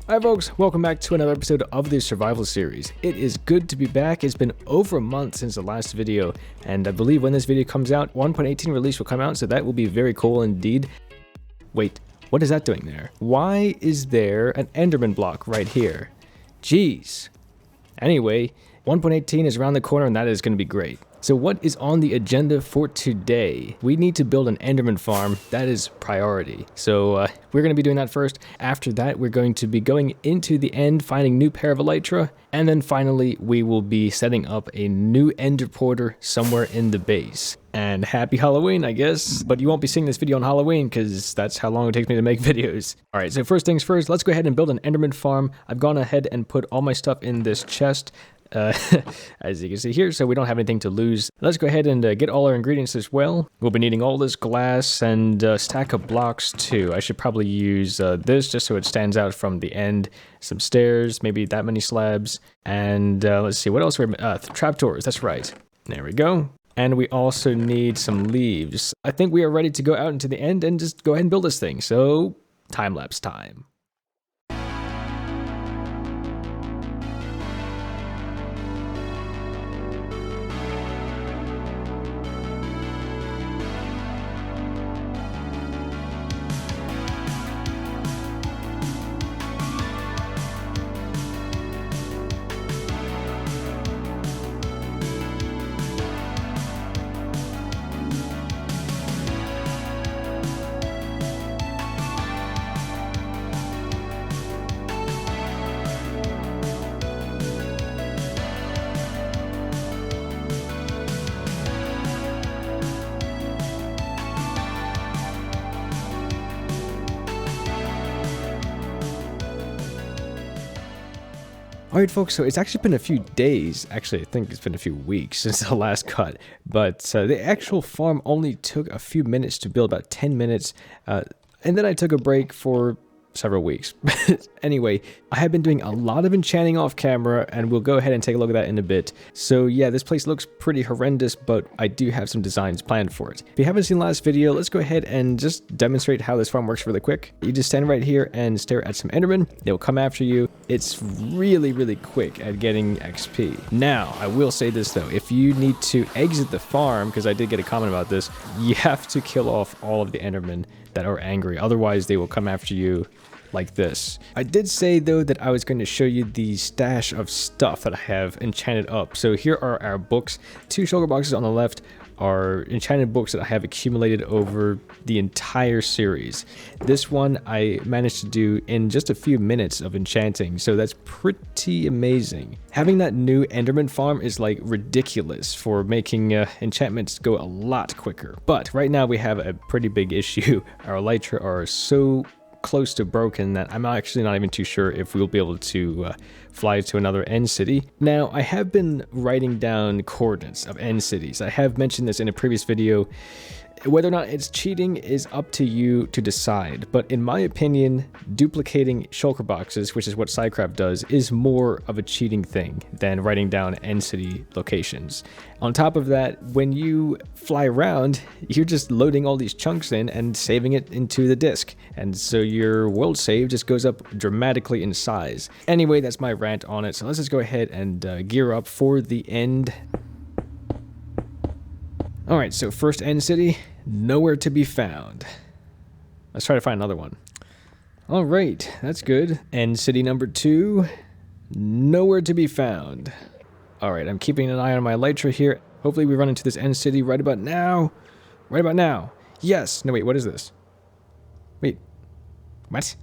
Hi folks, welcome back to another episode of the survival series. It is good to be back. It's been over a month since the last video, and I believe when this video comes out, 1.18 release will come out, so that will be very cool indeed. Wait, what is that doing there? Why is there an Enderman block right here? Jeez. Anyway, 1.18 is around the corner and that is going to be great. So what is on the agenda for today? We need to build an Enderman farm. That is priority. So we're going to be doing that first. After that, we're going to be going into the end, finding new pair of Elytra. And then finally, we will be setting up a new Enderporter somewhere in the base. And happy Halloween, I guess. But you won't be seeing this video on Halloween because that's how long it takes me to make videos. All right, so first things first, let's go ahead and build an Enderman farm. I've gone ahead and put all my stuff in this chest. As you can see here, so we don't have anything to lose. Let's go ahead and get all our ingredients as well. We'll be needing all this glass and a stack of blocks too. I should probably use this just so it stands out from the end. Some stairs, maybe that many slabs, and let's see, what else? Trapdoors, that's right. There we go. And we also need some leaves. I think we are ready to go out into the end and just go ahead and build this thing. So, time-lapse time. Alright folks, so it's actually been a few days, actually I think it's been a few weeks since the last cut, but the actual farm only took a few minutes to build, about 10 minutes, and then I took a break for several weeks. Anyway, I have been doing a lot of enchanting off camera, and we'll go ahead and take a look at that in a bit. So yeah, this place looks pretty horrendous, but I do have some designs planned for it. If you haven't seen the last video, let's go ahead and just demonstrate how this farm works really quick. You just stand right here and stare at some Endermen. They'll come after you. It's really quick at getting XP. Now, I will say this though, if you need to exit the farm, because I did get a comment about this, you have to kill off all of the Endermen that are angry. Otherwise, they will come after you like this. I did say though that I was going to show you the stash of stuff that I have enchanted up. So here are our books. 2 shulker boxes on the left are enchanted books that I have accumulated over the entire series. This one I managed to do in just a few minutes of enchanting, so that's pretty amazing. Having that new Enderman farm is like ridiculous for making enchantments go a lot quicker. But right now we have a pretty big issue. Our Elytra are so close to broken that I'm actually not even too sure if we'll be able to fly to another end city. Now, I have been writing down coordinates of end cities. I have mentioned this in a previous video. Whether or not it's cheating is up to you to decide, but in my opinion, duplicating shulker boxes, which is what Minecraft does, is more of a cheating thing than writing down end city locations. On top of that, when you fly around, you're just loading all these chunks in and saving it into the disk, and so your world save just goes up dramatically in size. Anyway, that's my rant on it, so let's just go ahead and gear up for the end. Alright, so first end city, nowhere to be found. Let's try to find another one. Alright, that's good. End city number 2, nowhere to be found. Alright, I'm keeping an eye on my Elytra here. Hopefully we run into this end city right about now. Right about now. Yes! No, wait, what is this? Wait. What?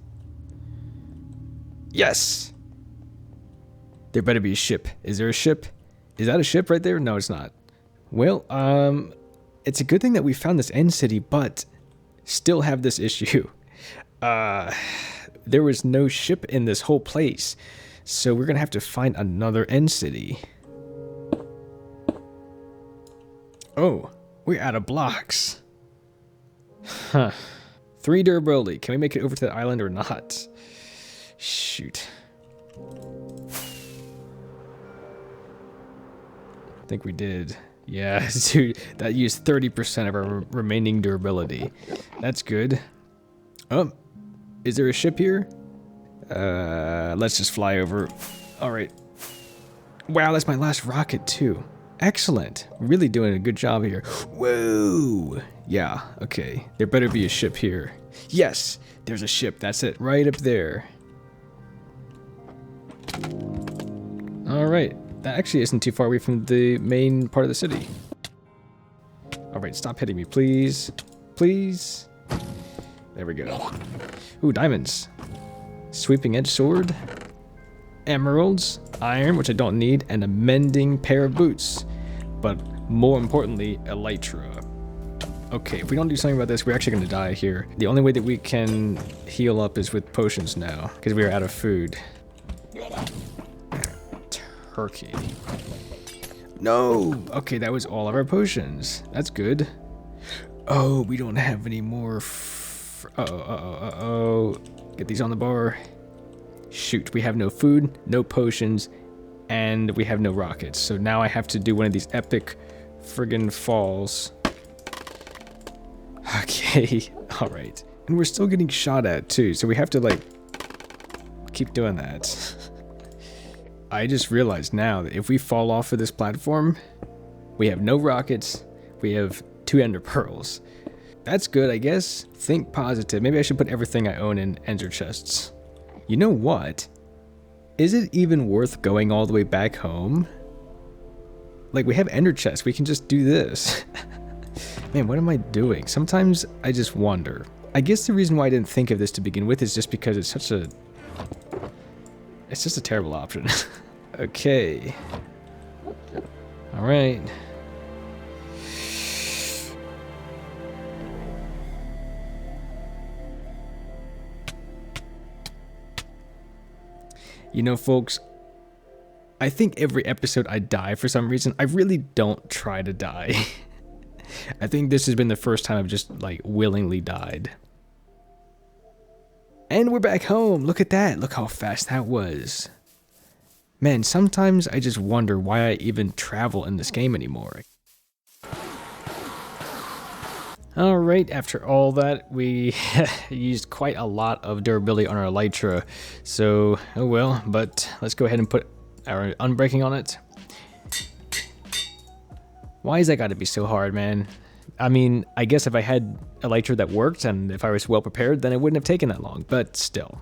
Yes! There better be a ship. Is there a ship? Is that a ship right there? No, it's not. Well, it's a good thing that we found this end city, but still have this issue. There was no ship in this whole place, so we're gonna have to find another end city. Oh, we're out of blocks. Huh. 3 durability. Can we make it over to the island or not? Shoot. I think we did. Yeah, dude, that used 30% of our remaining durability. That's good. Oh, is there a ship here? Let's just fly over. All right. Wow, that's my last rocket too. Excellent. Really doing a good job here. Whoa. Yeah, okay. There better be a ship here. Yes, there's a ship. That's it. Right up there. All right. That actually isn't too far away from the main part of the city. All right, stop hitting me, please. Please. There we go. Ooh, diamonds. Sweeping edge sword. Emeralds. Iron, which I don't need. And a mending pair of boots. But more importantly, Elytra. Okay, if we don't do something about this, we're actually going to die here. The only way that we can heal up is with potions now, because we are out of food. Turkey. No! Okay, that was all of our potions. That's good. Oh, we don't have any more. Uh-oh. Get these on the bar. Shoot, we have no food, no potions, and we have no rockets. So now I have to do one of these epic friggin' falls. Okay, alright. And we're still getting shot at too, so we have to like keep doing that. I just realized now that if we fall off of this platform, we have no rockets, we have 2 ender pearls. That's good, I guess. Think positive. Maybe I should put everything I own in ender chests. You know what? Is it even worth going all the way back home? Like, we have ender chests, we can just do this. Man, what am I doing? Sometimes I just wonder. I guess the reason why I didn't think of this to begin with is just because it's such a... It's just a terrible option. Okay. Alright. You know, folks, I think every episode I die for some reason. I really don't try to die. I think this has been the first time I've just, like, willingly died. And we're back home. Look at that. Look how fast that was. Man, sometimes I just wonder why I even travel in this game anymore. Alright, after all that, we used quite a lot of durability on our Elytra. So, oh well, but let's go ahead and put our unbreaking on it. Why is that gotta be so hard, man? I mean, I guess if I had Elytra that worked and if I was well prepared, then it wouldn't have taken that long, but still.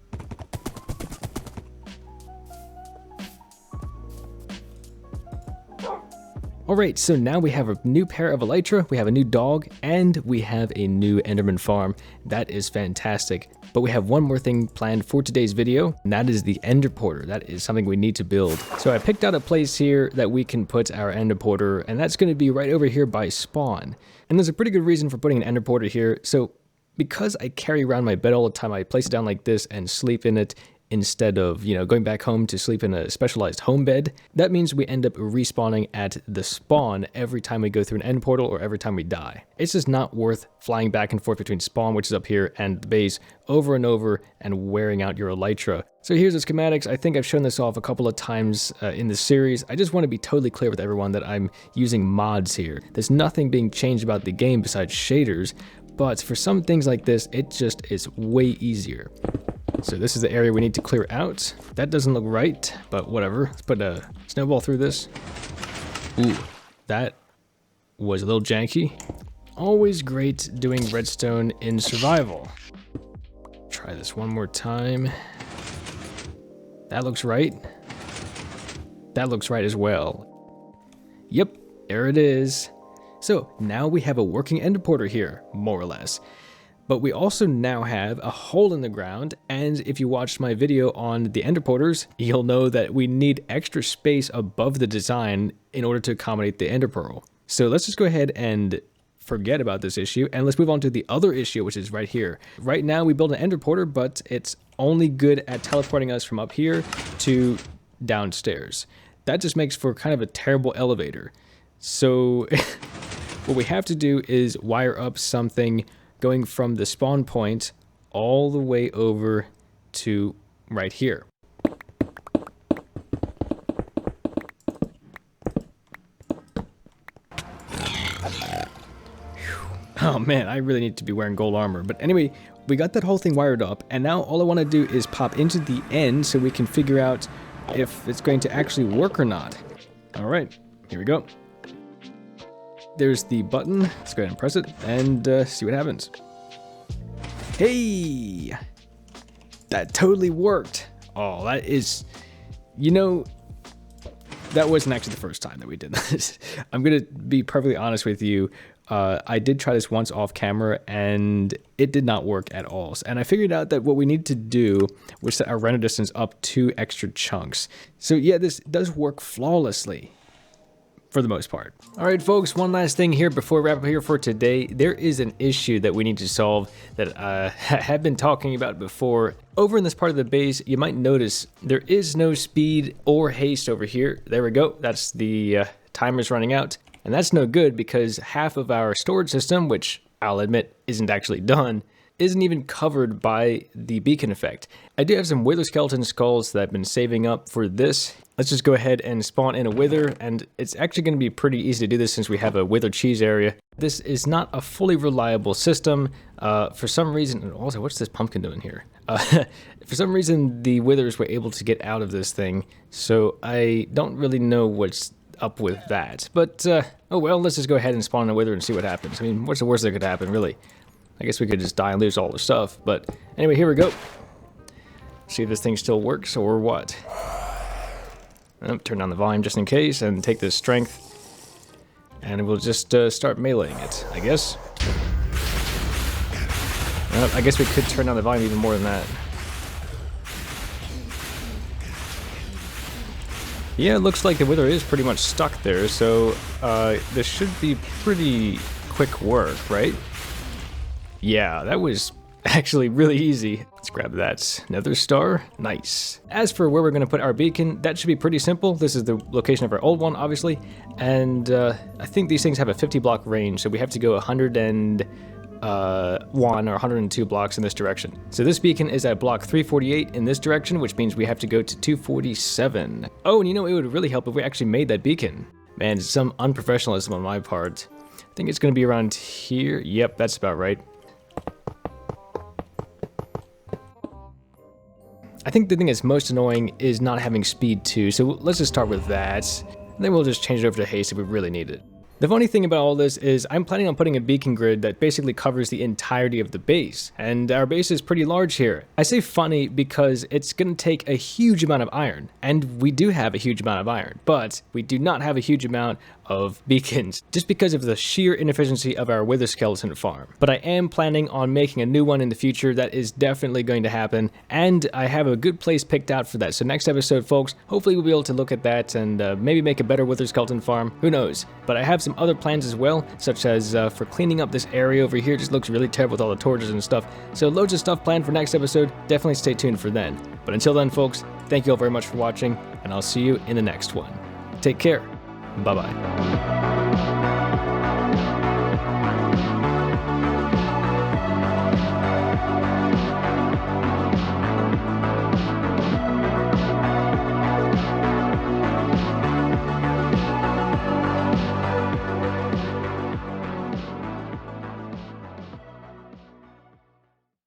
Alright, so now we have a new pair of Elytra, we have a new dog, and we have a new Enderman farm. That is fantastic. But we have one more thing planned for today's video, and that is the Enderporter. That is something we need to build. So I picked out a place here that we can put our Enderporter, and that's going to be right over here by spawn. And there's a pretty good reason for putting an Enderporter here. So because I carry around my bed all the time, I place it down like this and sleep in it instead of, you know, going back home to sleep in a specialized home bed. That means we end up respawning at the spawn every time we go through an end portal or every time we die. It's just not worth flying back and forth between spawn, which is up here, and the base over and over and wearing out your Elytra. So here's the schematics. I think I've shown this off a couple of times in the series. I just want to be totally clear with everyone that I'm using mods here. There's nothing being changed about the game besides shaders, but for some things like this, it just is way easier. So this is the area we need to clear out. That doesn't look right, but whatever. Let's put a snowball through this. Ooh, that was a little janky. Always great doing redstone in survival. Try this one more time. That looks right. That looks right as well. Yep, there it is. So now we have a working Enderporter here, more or less. But we also now have a hole in the ground, and if you watched my video on the Enderporters, you'll know that we need extra space above the design in order to accommodate the Ender Pearl. So let's just go ahead and forget about this issue, and let's move on to the other issue, which is right here. Right now we build an Enderporter, but it's only good at teleporting us from up here to downstairs. That just makes for kind of a terrible elevator. So what we have to do is wire up something going from the spawn point all the way over to right here. Oh man, I really need to be wearing gold armor. But anyway, we got that whole thing wired up, and now all I want to do is pop into the end so we can figure out if it's going to actually work or not. All right, here we go. There's the button. Let's go ahead and press it and see what happens. Hey! That totally worked. Oh, that is... You know, that wasn't actually the first time that we did this. I'm going to be perfectly honest with you. I did try this once off camera and it did not work at all. And I figured out that what we need to do was set our render distance up 2 extra chunks. So yeah, this does work flawlessly for the most part. All right, folks, one last thing here before we wrap up here for today. There is an issue that we need to solve that I have been talking about before. Over in this part of the base, you might notice there is no speed or haste over here. There we go. That's the timer's running out. And that's no good because half of our storage system, which I'll admit isn't actually done, isn't even covered by the beacon effect. I do have some wither skeleton skulls that I've been saving up for this. Let's just go ahead and spawn in a wither, and it's actually going to be pretty easy to do this since we have a wither cheese area. This is not a fully reliable system. For some reason, and also what's this pumpkin doing here? For some reason, the withers were able to get out of this thing, so I don't really know what's up with that. But, oh well, let's just go ahead and spawn in a wither and see what happens. I mean, what's the worst that could happen, really? I guess we could just die and lose all the stuff, but anyway, here we go. See if this thing still works or what. Oh, turn down the volume just in case and take this strength, and we'll just start meleeing it, I guess. I guess we could turn down the volume even more than that. Yeah, it looks like the wither is pretty much stuck there, so this should be pretty quick work, right? Yeah, that was actually really easy. Let's grab that nether star. Nice. As for where we're going to put our beacon, that should be pretty simple. This is the location of our old one, obviously. And I think these things have a 50 block range, so we have to go 101 or 102 blocks in this direction. So this beacon is at block 348 in this direction, which means we have to go to 247. Oh, and you know, it would really help if we actually made that beacon. Man, some unprofessionalism on my part. I think it's going to be around here. Yep, that's about right. I think the thing that's most annoying is not having speed 2, so let's just start with that. Then we'll just change it over to haste if we really need it. The funny thing about all this is I'm planning on putting a beacon grid that basically covers the entirety of the base, and our base is pretty large here. I say funny because it's going to take a huge amount of iron, and we do have a huge amount of iron, but we do not have a huge amount of beacons, just because of the sheer inefficiency of our wither skeleton farm. But I am planning on making a new one in the future. That is definitely going to happen, and I have a good place picked out for that. So next episode, folks, hopefully we'll be able to look at that and maybe make a better wither skeleton farm. Who knows? But I have some other plans as well, such as for cleaning up this area over here. It just looks really terrible with all the torches and stuff. So loads of stuff planned for next episode. Definitely stay tuned for then. But until then, folks, thank you all very much for watching, and I'll see you in the next one. Take care. Bye-bye.